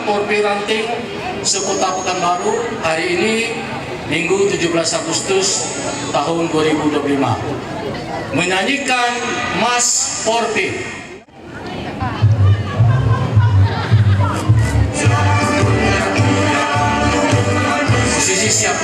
Porpi Ranting sekota Pekanbaru hari ini Minggu 17 Agustus tahun 2025 menyanyikan Mas Porpi. Posisi siap.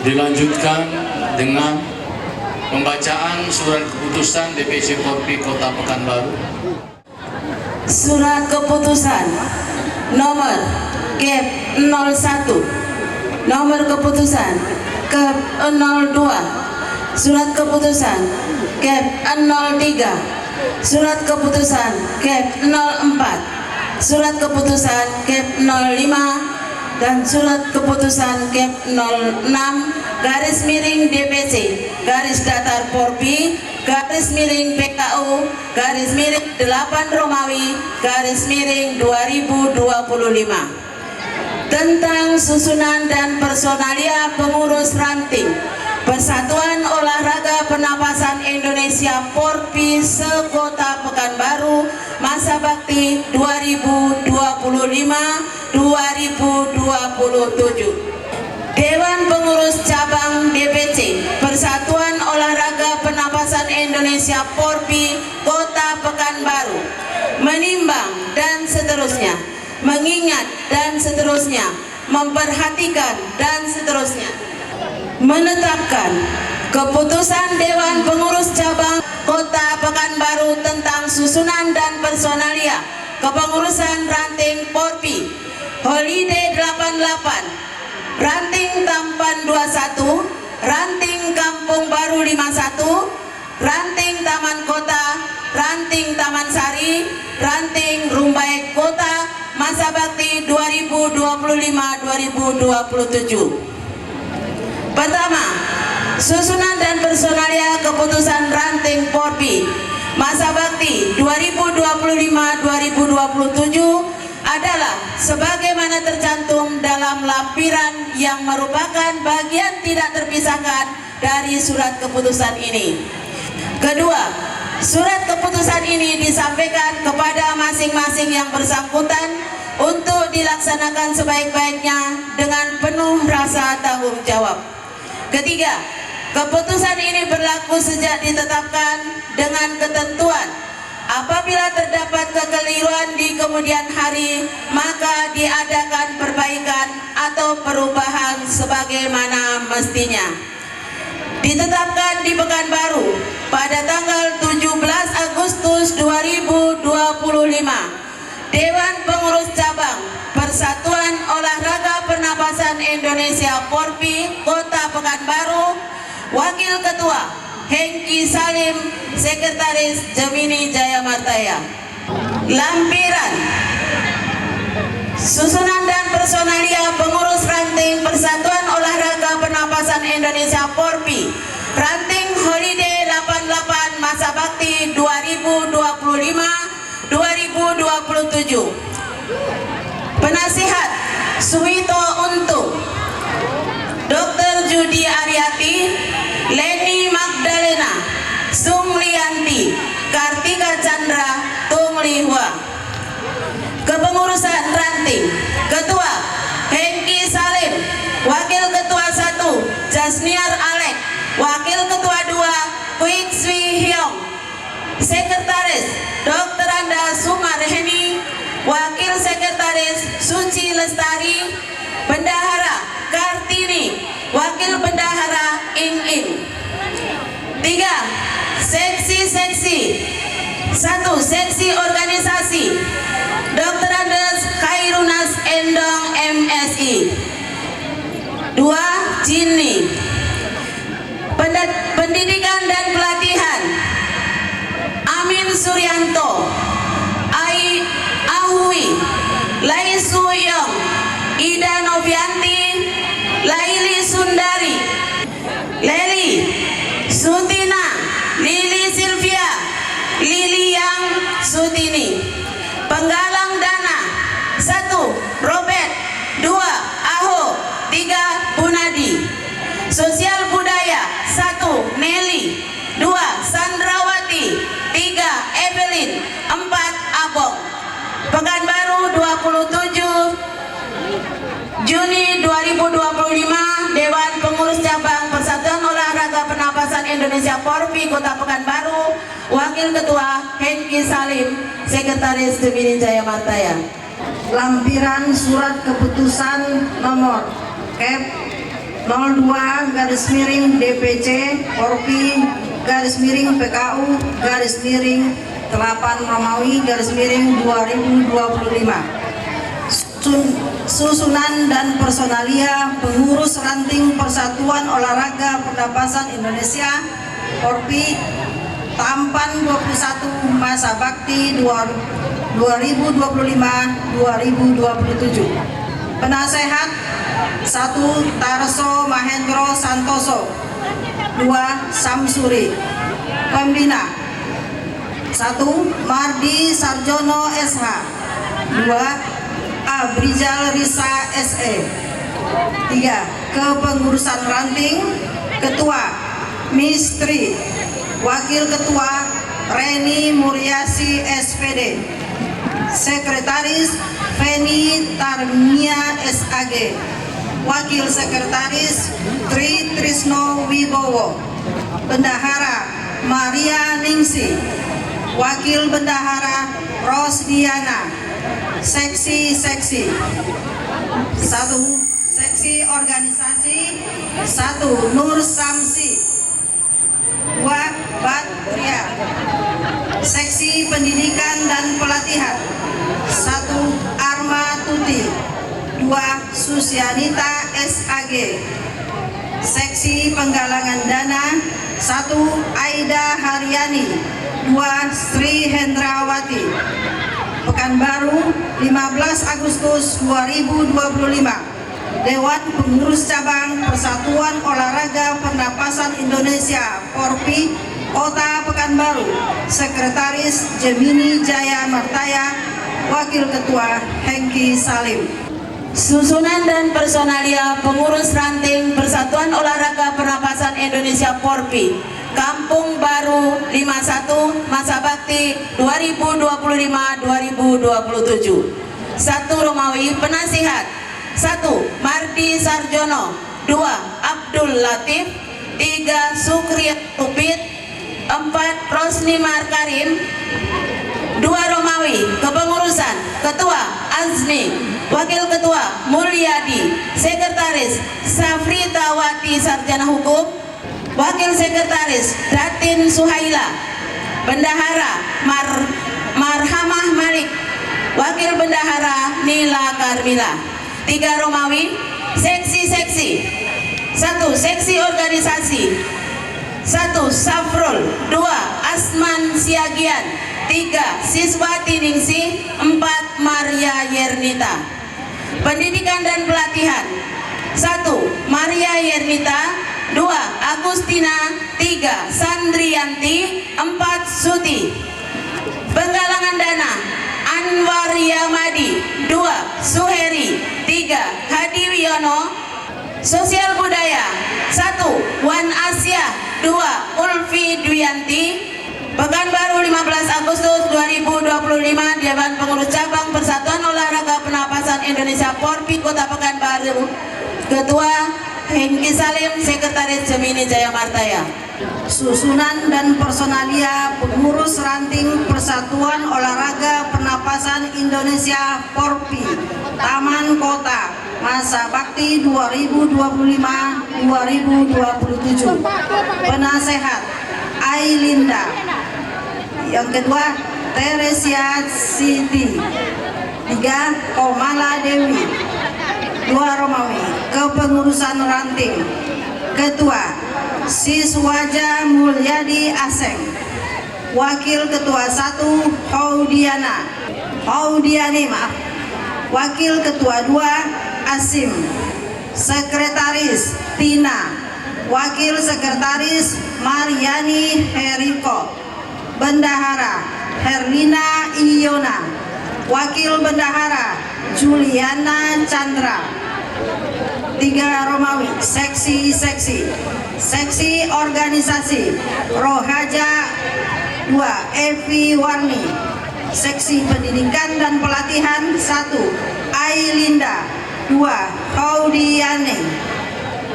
Dilanjutkan dengan pembacaan surat keputusan DPC Porpi Kota Pekanbaru. Surat keputusan nomor KEP 01, nomor keputusan KEP 02, surat keputusan KEP 03, surat keputusan KEP 04, surat keputusan KEP 05, dan surat keputusan KEP 06 garis miring DPC garis datar Porpi garis miring PKU garis miring 8 Romawi garis miring 2025 tentang susunan dan personalia pengurus ranting Persatuan Olahraga Pernapasan Indonesia Porpi sekota Pekanbaru masa bakti 2025-2027. Dewan Pengurus Cabang DPC Persatuan Olahraga Pernapasan Indonesia Porpi Kota Pekanbaru menimbang dan seterusnya, mengingat dan seterusnya, memperhatikan dan seterusnya, menetapkan keputusan Dewan Pengurus Cabang Kota Pekanbaru tentang susunan dan personalia kepengurusan ranting Porpi Holiday 88, ranting Tampan 21, ranting Kampung Baru 51, ranting Taman Kota, ranting Taman Sari, ranting Rumbai Kota masa bakti 2025-2027. Pertama, susunan dan personalia keputusan ranting Porpi masa bakti 2025-2027 adalah sebagaimana tercantum dalam lampiran yang merupakan bagian tidak terpisahkan dari surat keputusan ini. Kedua, surat keputusan ini disampaikan kepada masing-masing yang bersangkutan untuk dilaksanakan sebaik-baiknya dengan penuh rasa tanggung jawab. Ketiga, keputusan ini berlaku sejak ditetapkan dengan ketentuan apabila terdapat kekeliruan di kemudian hari maka diadakan perbaikan atau perubahan sebagaimana mestinya. Ditetapkan di Pekanbaru pada tanggal 17 Agustus 2025, Dewan Pengurus Cabang Persatuan Olahraga Pernapasan Indonesia Porpi Kota Pekanbaru, Wakil Ketua Hengki Salim, Sekretaris Gemini Jaya Martaya. Lampiran Susunan dan personalia pengurus ranting Persatuan Olahraga Pernapasan Indonesia Porpi, ranting Holiday 88 Masa Bakti 2025-2027. Penasihat Suwito Untung, Dr. Judi Ariati, Leni Magdalena, Sung Lianti, Kartika Chandra, Tung Lihua. Kepengurusan ranting, Ketua Hengki Salim, Wakil Ketua 1 Jasniar Alek, Wakil Ketua 2 Kwik Swi Hyong, Sekretaris Dr. Anda Sumarheni, Wakil Sekretaris Suci Lestari, Bendahara Kartini, Wakil Bendahara Ing Ing. 3. Seksi-seksi. 1. Seksi organisasi Dr. Andes Khairunas Endong MSI. 2. Jini. Pendidikan dan pelatihan Amin Suryanto, Ai Ahui, Lai Suyong, Ida Novianti, Laili Sundari, Leli Sutina, Lili Silvia, Liliang Sutini. Penggalang dana 1. Robert, 2. Aho, 3. Bunadi. Sosial budaya 1. Nelly, 2. Sandrawati, 3. Evelyn, 4. Abong. Pekanbaru 27 Juni 2025, Dewan Pengurus Cabang Persatuan Olahraga Pernapasan Indonesia Porpi Kota Pekanbaru, Wakil Ketua Hengki Salim, Sekretaris Gemini Jaya Martaya. Lampiran surat keputusan nomor Kep 02/DPC Porpi /PKU /8 Romawi /2025. Susunan dan personalia pengurus ranting Persatuan Olahraga Pernapasan Indonesia Porpi Tampan 21 Masa Bakti 2025-2027. Penasehat 1. Tarso Mahendro Santoso, 2. Samsuri. Pembina 1. Mardi Sarjono SH, 2. Abrizal Risa SE. 3. Kepengurusan ranting Ketua Mistri, Wakil Ketua Reni Muryasi SPD, Sekretaris Feni Tarmia SAG, Wakil Sekretaris Tri Trisno Wibowo, Bendahara Maria Ningsi, Wakil Bendahara Rosdiana. Seksi-seksi 1. Seksi organisasi 1. Nur Samsi, 2. Batria. Seksi pendidikan dan pelatihan 1. Arma Tuti, 2. Susianita SAG. Seksi penggalangan dana 1. Aida Haryani, 2. Sri Hendrawati. Pekanbaru 15 Agustus 2025. Dewan Pengurus Cabang Persatuan Olahraga Pernapasan Indonesia Porpi Kota Pekanbaru, Sekretaris Gemini Jaya Martaya, Wakil Ketua Hengki Salim. Susunan dan personalia pengurus ranting Persatuan Olahraga Pernapasan Indonesia Porpi Kampung Baru 51 Masa Bakti 2025-2027. 1. Romawi. Penasihat 1. Mardi Sarjono, 2. Abdul Latif, 3. Sukri Tupit, 4. Rosni Markarim. 2. Romawi. Kepengurusan Ketua Azmi, Wakil Ketua Mulyadi, Sekretaris Safritawati Sarjana Hukum, Wakil Sekretaris Datin Suhaila, Bendahara Marhamah Malik, Wakil Bendahara Nila Karmila. 3. Romawi. Seksi-seksi 1. Seksi organisasi 1. Safrul, 2. Asman Siagian, 3. Siswati Ningsih, 4. Maria Yernita. Pendidikan dan Pelatihan. 1. Maria Yernita. 2. Agustina. 3. Sandrianti. 4. Suti. Penggalangan dana. Anwar Yamadi. 2. Suheri. 3. Hadi Wiono. Sosial budaya. 1. Wan Asia. 2. Ulfi Dwianti. Pekanbaru 15 Agustus 2025. Dewan Pengurus Cabang Persatuan Olahraga Pernapasan Indonesia Porpi Kota Pekanbaru. Ketua Hengki Salim, Sekretaris Gemini Jaya Martaya. Susunan dan personalia pengurus ranting Persatuan Olahraga Pernapasan Indonesia Porpi Taman Kota masa bakti 2025-2027. Penasehat Ailinda. Yang kedua Teresia Siti. 3. Komala Dewi. 2. Romawi. Kepengurusan ranting. Ketua Siswaja Mulyadi Aseng. Wakil Ketua 1 Haudiani. Wakil Ketua 2 Asim. Sekretaris Tina. Wakil Sekretaris Mariani Heriko. Bendahara Herlina Iona. Wakil Bendahara Juliana Chandra. 3. Romawi. Seksi organisasi Rohaja 2 Evi Warni. Seksi pendidikan dan pelatihan 1 Ailinda. 2 Haudiane.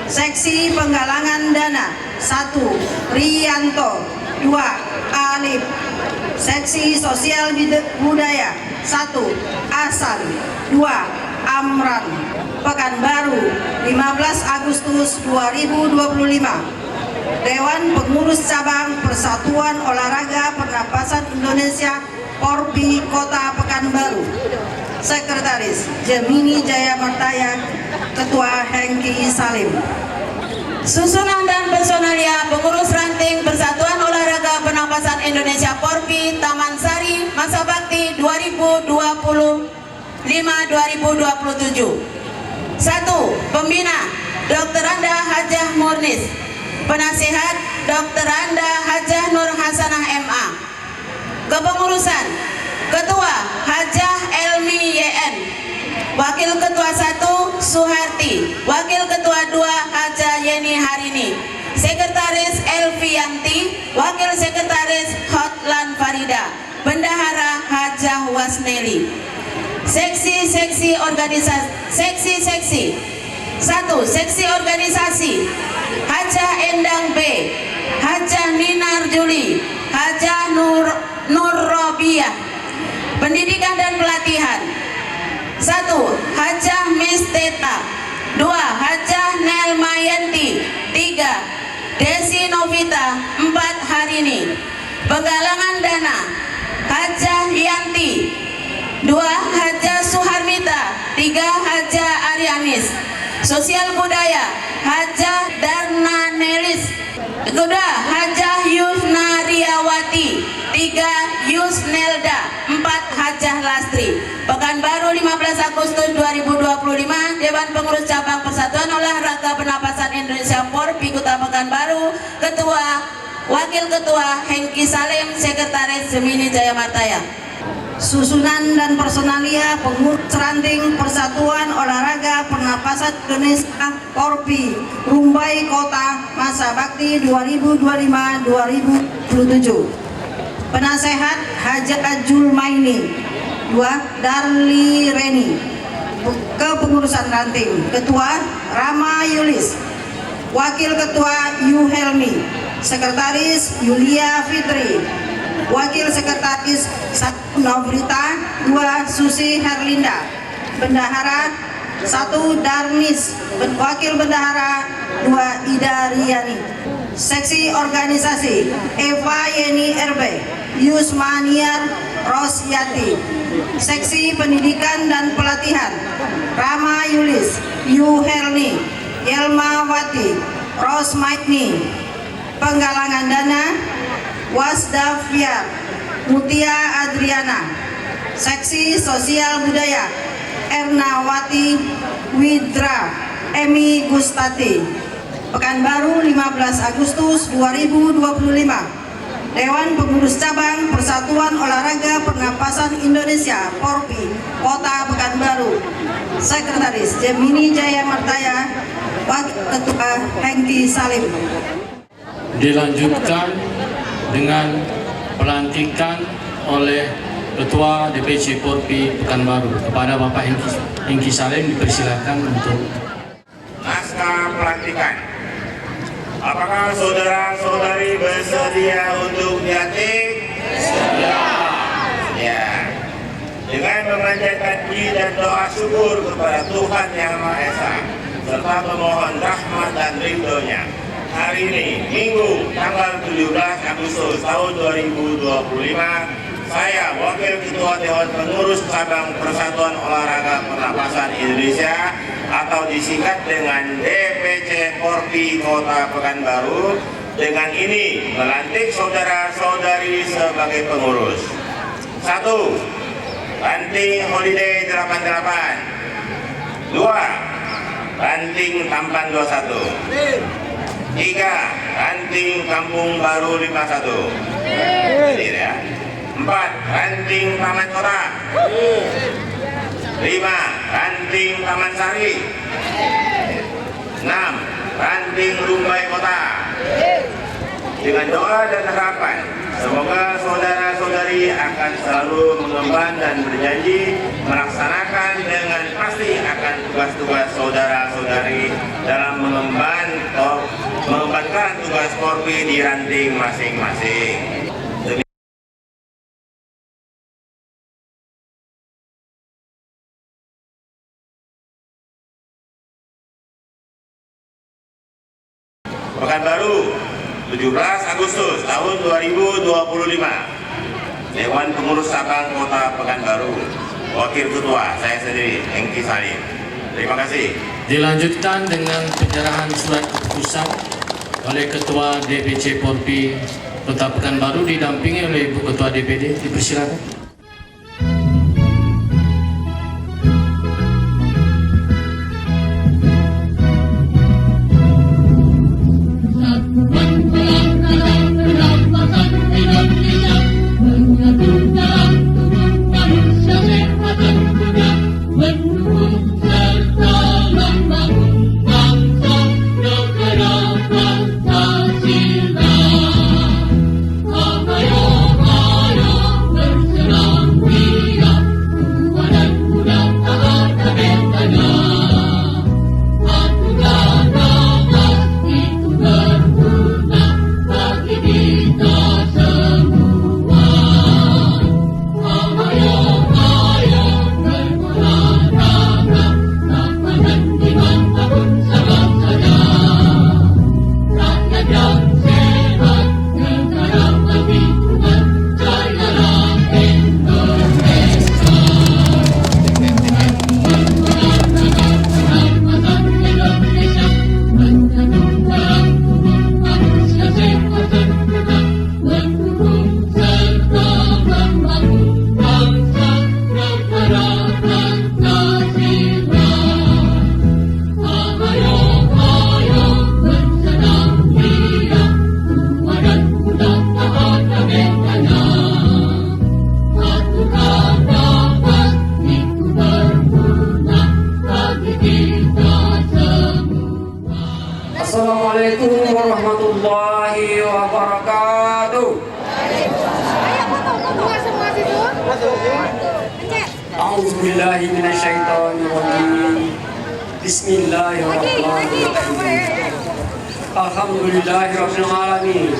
Seksi penggalangan dana 1 Rianto. 2 Alif. Seksi sosial budaya 1 Asan. 2 Amran. Pekanbaru 15 Agustus 2025. Dewan Pengurus Cabang Persatuan Olahraga Pernapasan Indonesia Porpi Kota Pekanbaru. Sekretaris Gemini Jaya Martaya. Ketua Hengki Salim. Susunan dan personalia pengurus ranting Persatuan Olahraga Pernapasan Indonesia Porpi Taman Sari masa bakti 2025-2027. 1. Pembina Dr. Anda Hajah Murnis. Penasehat Dr. Anda Hajah Nur Hasanah MA. Kepengurusan Ketua Hajah Elmi YN. Wakil Ketua 1 Suharti. Wakil Ketua 2 Hajah Yeni Harini. Sekretaris Elvianti. Wakil Sekretaris Hotlan Farida. Bendahara Hajah Wasneli. Seksi organisasi. 1. Seksi organisasi Hajah Endang B. Hajah Ninar Juli. Hajah Nur Robiah. Pendidikan dan pelatihan. 1. Hajah Misteta. 2. Hajah Nelmayanti. 3. Desi Novita. 4. Harini. Penggalangan dana Hajah Yanti. 2. Hajah Suharmita. 3. Hajah Arianis. Sosial budaya Hajah Darna Nelis. 2. Hajah Yusna Riawati. 3. Yusnelda. 4. Hajah Lastri. Pekanbaru 15 Agustus 2025. Dewan Pengurus Cabang Persatuan Olahraga Pernapasan Indonesia Porpi Kota Pekanbaru. Ketua Wakil Ketua Hengki Salim, Sekretaris Gemini Jaya Martaya. Susunan dan personalia pengurus ranting Persatuan Olahraga Pernapasan Indonesia Porpi Rumbai Kota masa bakti 2025-2027. Penasehat Hajat Julmaini. 2. Darli Reni. Kepengurusan ranting Ketua Rama Yulis. Wakil Ketua Yuhelmi. Sekretaris Yulia Fitri. Wakil Sekretaris 1 Novrita. 2 Susi Herlinda. Bendahara 1 Darnis. Wakil Bendahara 2 Ida Riani. Seksi organisasi Eva Yeni RB. Yusmaniar Rosyati. Seksi pendidikan dan pelatihan Rama Yulis. Yuhelni. Yelmawati. Rosmaitni. Penggalangan dana Wasdafiar Mutia Adriana. Seksi sosial budaya Ernawati Widra Emi Gustati. Pekanbaru 15 Agustus 2025. Dewan Pengurus Cabang Persatuan Olahraga Pernapasan Indonesia Porpi Kota Pekanbaru. Sekretaris Gemini Jaya Martaya. Wakil Ketua Hengki Salim. Dilanjutkan dengan pelantikan oleh Ketua DPC Porpi Pekanbaru. Kepada Bapak Hengki Salim dipersilakan untuk naskah pelantikan. Apakah saudara-saudari bersedia untuk dilantik? Sedia. Ya. Dengan memanjatkan puji dan doa syukur kepada Tuhan Yang Maha Esa, serta memohon rahmat dan ridho-Nya. Hari ini, Minggu, tanggal 17 Agustus tahun 2025, saya, Wakil Ketua Dewan Pengurus Cabang Persatuan Olahraga Pernapasan Indonesia atau disingkat dengan DPC Porpi Kota Pekanbaru, dengan ini melantik saudara-saudari sebagai pengurus. 1. Ranting Holiday 88. 2. Ranting Tampan 21. 3. Ranting Kampung Baru 51. Hadir ya. 4. Ranting Taman Kota. 5. Ranting Taman Sari. 6. Ranting Rumbai Kota. Dengan doa dan harapan, semoga saudara-saudari akan selalu mengemban dan berjanji melaksanakan dengan pasti akan tugas-tugas saudara-saudari dalam mengembankan tugas Porpi di ranting masing-masing. Pekanbaru, 17 Agustus tahun 2025. Dewan Pengurus Cabang Kota Pekanbaru. Wakil Ketua saya sendiri, Hengki Salim. Terima kasih. dilanjutkan dengan penyerahan surat keputusan oleh Ketua DPC Porpi Kota Pekanbaru didampingi oleh Ibu Ketua DPD. Dipersilakan. Assalamualaikum warahmatullahi wabarakatuh. A'udzubillahi minasyaitonirrajim. Bismillahirrahmanirrahim. Alhamdulillahirabbil alamin.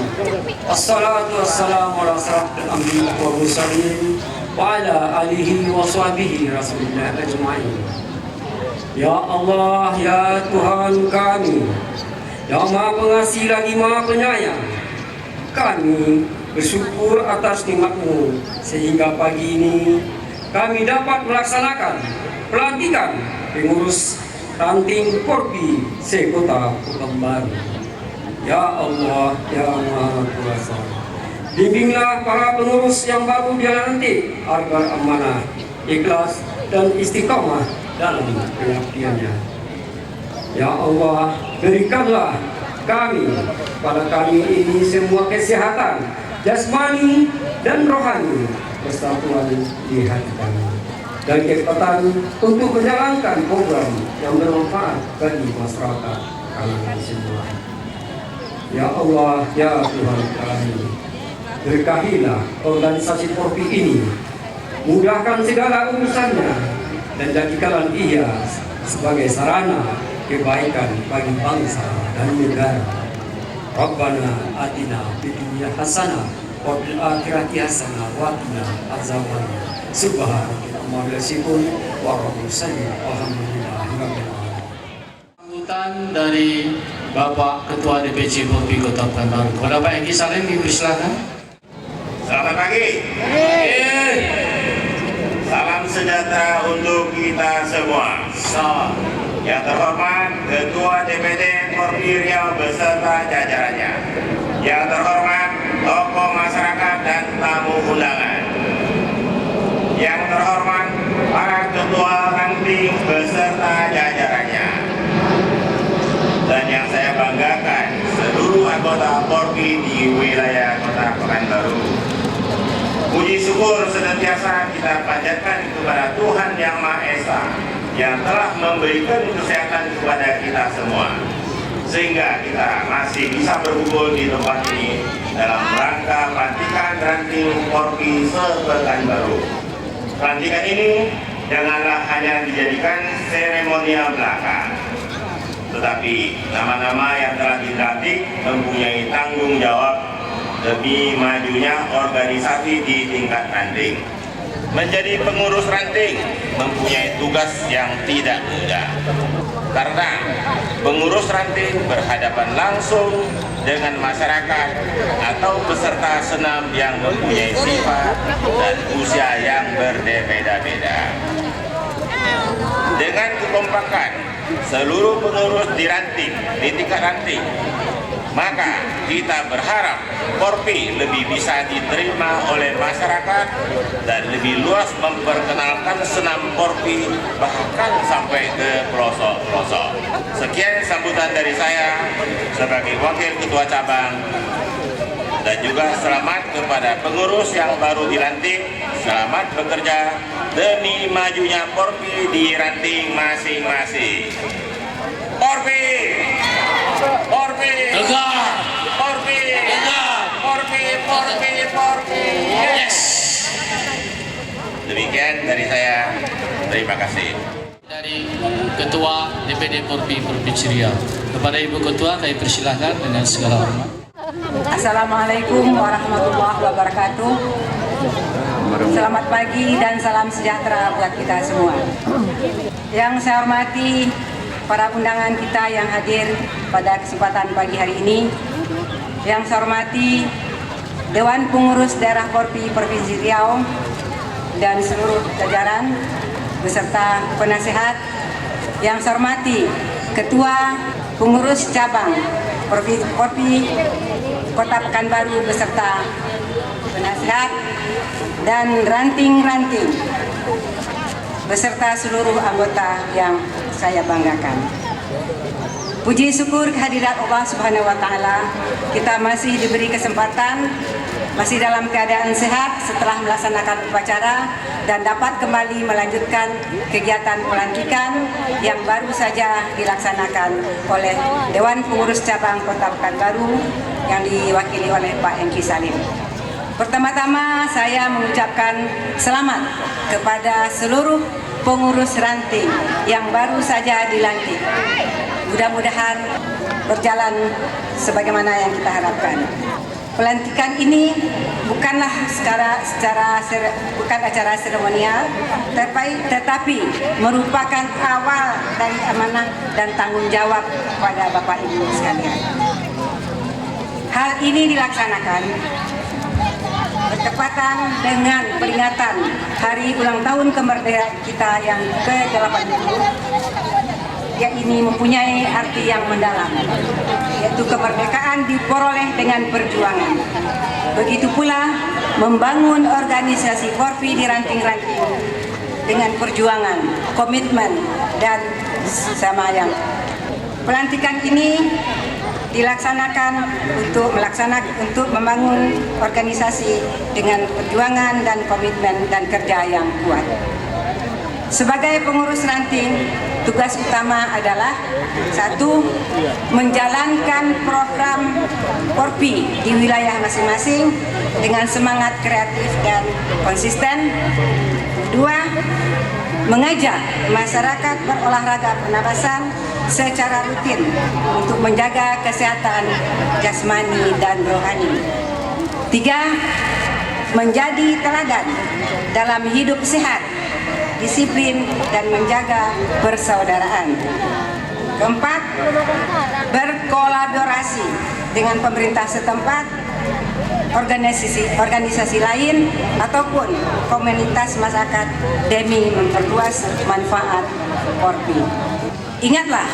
Wassalatu wassalamu ala asyrafil anbiya'i wal mursalin wa ala alihi wa sahbihi rasulillah ajma'in. Ya Allah, ya Tuhan kami, yang Maha Pengasih lagi Maha Penyayang, kami bersyukur atas nikmat-Mu sehingga pagi ini kami dapat melaksanakan pelantikan pengurus ranting Porpi se-Kota Pekanbaru. Ya Allah, ya Maha Kuasa, bimbinglah para pengurus yang baru dilantik agar amanah, ikhlas, dan istiqomah dalam pengabdiannya. Ya Allah, berikanlah pada kami ini semua kesehatan jasmani dan rohani, persatuan di hati kami, dan kekuatan untuk menjalankan program yang bermanfaat bagi masyarakat kami semua. Ya Allah, ya Tuhan kami, berkahilah organisasi Porpi ini, mudahkan segala urusannya, dan jadikanlah ia sebagai sarana kebaikan bagi bangsa dan negara. Rabbana atina fid dunya hasanah wa fil akhirati hasanah wa qina azabannar. Subhanallah wa rabbil alhamdulillahi rabbil alamin. Sambutan dari Bapak Ketua DPC Porpi Kota Pekanbaru. Kepada Pak Engki Salim dipersilakan. Selamat pagi. Salam sejahtera untuk kita semua. Yang terhormat Ketua DPD Porpi Riau beserta jajarannya. Yang terhormat tokoh masyarakat dan tamu undangan. Yang terhormat para ketua ranting beserta jajarannya. Dan yang saya banggakan, seluruh anggota Porpi di wilayah Kota Pekanbaru. Puji syukur senantiasa kita panjatkan kepada Tuhan Yang Maha Esa yang telah memberikan kesehatan kepada kita semua, sehingga kita masih bisa berkumpul di tempat ini dalam rangka pelantikan ranting Porpi se-Pekanbaru. Pelantikan ini janganlah hanya dijadikan seremonial belaka, tetapi nama-nama yang telah dilantik mempunyai tanggung jawab demi majunya organisasi di tingkat ranting. Menjadi pengurus ranting mempunyai tugas yang tidak mudah, karena pengurus ranting berhadapan langsung dengan masyarakat atau peserta senam yang mempunyai sifat dan usia yang berbeda-beda. Dengan kekompakan seluruh pengurus di ranting, di tingkat ranting, maka kita berharap Porpi lebih bisa diterima oleh masyarakat dan lebih luas memperkenalkan senam Porpi bahkan sampai ke pelosok-pelosok. Sekian sambutan dari saya sebagai Wakil Ketua Cabang, dan juga selamat kepada pengurus yang baru dilantik. Selamat bekerja demi majunya Porpi di ranting masing-masing. Porpi! Porpi! Tegak! Porpi! Tegak! Porpi! Porpi! Porpi! Yes! Demikian dari saya. Terima kasih. Dari Ketua DPD Porpi Provinsi Riau. Kepada Ibu Ketua, kami persilahkan dengan segala hormat. Assalamualaikum warahmatullahi wabarakatuh. Selamat pagi dan salam sejahtera buat kita semua. Yang saya hormati para undangan kita yang hadir pada kesempatan pagi hari ini. Yang saya hormati Dewan Pengurus Daerah Porpi Provinsi Riau dan seluruh jajaran beserta penasehat. Yang saya hormati Ketua Pengurus Cabang Porpi Kota Pekanbaru beserta penasehat dan ranting-ranting beserta seluruh anggota yang saya banggakan. Puji syukur kehadirat Allah Subhanahu wa Ta'ala, kita masih diberi kesempatan, masih dalam keadaan sehat setelah melaksanakan upacara dan dapat kembali melanjutkan kegiatan pelantikan yang baru saja dilaksanakan oleh Dewan Pengurus Cabang Kota Pekanbaru yang diwakili oleh Pak Engki Salim. Pertama-tama saya mengucapkan selamat kepada seluruh pengurus ranting yang baru saja dilantik. Mudah-mudahan berjalan sebagaimana yang kita harapkan. Pelantikan ini bukanlah bukan acara seremonial, tetapi merupakan awal dari amanah dan tanggung jawab kepada Bapak Ibu sekalian. Hal ini dilaksanakan bertepatan dengan peringatan Hari Ulang Tahun Kemerdekaan kita yang ke-80, yang ini mempunyai arti yang mendalam, yaitu kemerdekaan diperoleh dengan perjuangan. Begitu pula membangun organisasi Porpi di ranting-ranting dengan perjuangan, komitmen, dan semayang. Pelantikan ini dilaksanakan untuk membangun organisasi dengan perjuangan dan komitmen dan kerja yang kuat. Sebagai pengurus ranting, tugas utama adalah 1. Menjalankan program Porpi di wilayah masing-masing dengan semangat kreatif dan konsisten. 2. Mengajak masyarakat berolahraga pernapasan secara rutin untuk menjaga kesehatan jasmani dan rohani. 3. Menjadi teladan dalam hidup sehat, disiplin, dan menjaga persaudaraan. 4. Berkolaborasi dengan pemerintah setempat, organisasi lain, ataupun komunitas masyarakat demi memperluas manfaat Porpi. Ingatlah,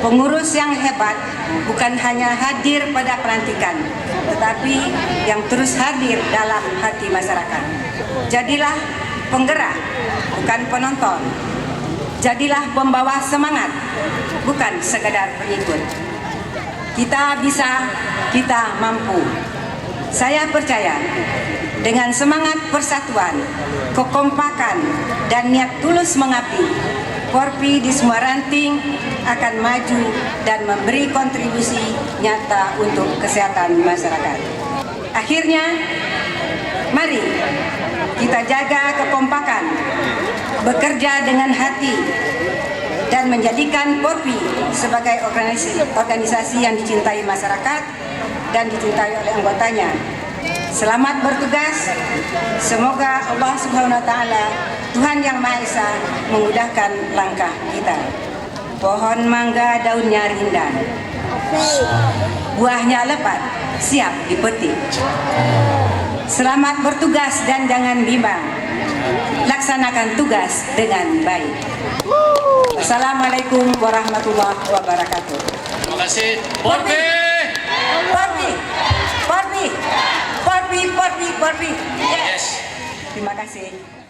pengurus yang hebat bukan hanya hadir pada pelantikan, tetapi yang terus hadir dalam hati masyarakat. Jadilah penggerak, bukan penonton. Jadilah pembawa semangat, bukan sekadar pengikut. Kita bisa, kita mampu. Saya percaya dengan semangat persatuan, kekompakan, dan niat tulus mengabdi, Porpi di semua ranting akan maju dan memberi kontribusi nyata untuk kesehatan masyarakat. Akhirnya, mari kita jaga kekompakan, bekerja dengan hati, dan menjadikan Porpi sebagai organisasi yang dicintai masyarakat dan dicintai oleh anggotanya. Selamat bertugas. Semoga Allah Subhanahu wa taala, Tuhan yang Maha Esa, memudahkan langkah kita. Pohon mangga daunnya rindang, buahnya lebat, siap dipetik. Selamat bertugas dan jangan bimbang. Laksanakan tugas dengan baik. Assalamualaikum warahmatullahi wabarakatuh. Terima kasih. Porpi! Porpi! Porpi! Porpi! Porpi! Porpi! Yes. Terima kasih.